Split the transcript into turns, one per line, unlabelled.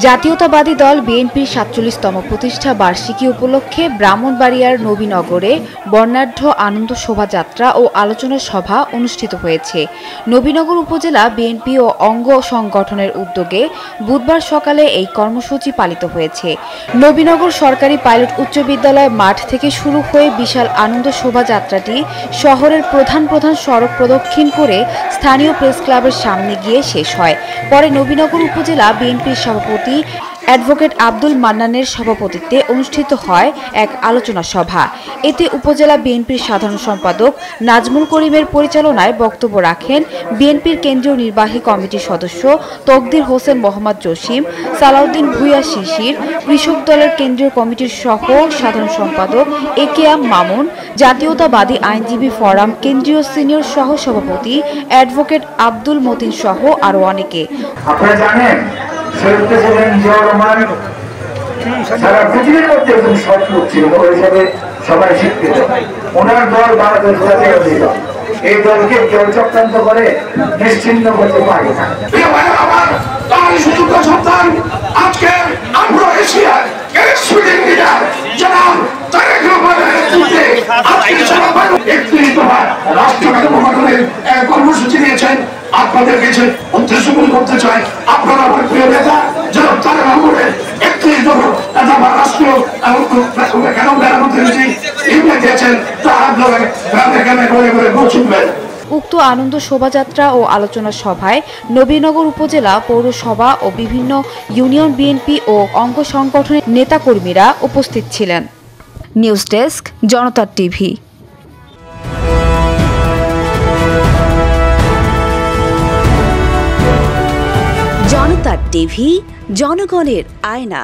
জাতীয়তাবাদী দল বিএনপির ৪৭তম প্রতিষ্ঠা বার্ষিকী উপলক্ষে ব্রাহ্মণবাড়িয়ার নবীনগরে বর্ণাঢ্য আনন্দ শোভাযাত্রা ও আলোচনা সভা অনুষ্ঠিত হয়েছে। নবীনগর উপজেলা বিএনপি ও অঙ্গ সংগঠনের উদ্যোগে বুধবার সকালে এই কর্মসূচি পালিত হয়েছে। নবীনগর সরকারি পাইলট উচ্চ বিদ্যালয় মাঠ থেকে শুরু হয়ে বিশাল আনন্দ শোভাযাত্রাটি শহরের প্রধান সড়ক প্রদক্ষিণ করে স্থানীয় প্রেস ক্লাবের সামনে গিয়ে শেষ হয়। পরে নবীনগর উপজেলা বিএনপির সভাপতি অ্যাডভোকেট আব্দুল মান্নানের সভাপতিত্বে অনুষ্ঠিত হয় এক আলোচনা সভা। এতে উপজেলা বিএনপির সাধারণ সম্পাদক নাজমুল করিমের পরিচালনায় বক্তব্য রাখেন বিএনপির কেন্দ্রীয় নির্বাহী কমিটির সদস্য তকদির হোসেন মোহাম্মদ জসিম, সালাউদ্দিন ভূঁইয়া শিশির, কৃষক দলের কেন্দ্রীয় কমিটির সহ সাধারণ সম্পাদক একেএম মামুন, জাতীয়তাবাদী আইনজীবী ফোরাম কেন্দ্রীয় সিনিয়র সহ সভাপতি অ্যাডভোকেট আব্দুল মতিন সহ আরো অনেকে।
আপনারা জানেন সারা পৃথিবীর মধ্যে একজন সৎ লোক ছিল, ওই হিসাবে সবাই স্বীকৃত। ওনার দল ভারতের জাতীয় দল, এই দলকে কেউ চক্রান্ত করে নিশ্চিহ্ন করতে পারে না।
আজকে আমরা এশিয়ার সুইডেন লিডার জনাব তারেক রহমানের নেতৃত্বে রাষ্ট্রঘাতক গঠনের কর্মসূচি নিয়েছেন। আপনাদের কাছে উদ্দেশ্য করতে চাই, আপনারা আমার প্রিয় নেতা জনাব তারেক রহমানের 31 জন রাষ্ট্রীয় দিয়েছেন, তা আপনারা গ্রামে গ্রামে ঘরে ঘরে পৌঁছবেন।
উক্ত আনন্দ শোভাযাত্রা ও আলোচনা সভায় নবীনগর উপজেলা পৌরসভা ও বিভিন্ন ইউনিয়ন বিএনপি ও অঙ্গ সংগঠনের নেতাকর্মীরা উপস্থিত ছিলেন। নিউজ ডেস্ক, জনতা টিভি।
জনতা টিভি, জনগণের আয়না।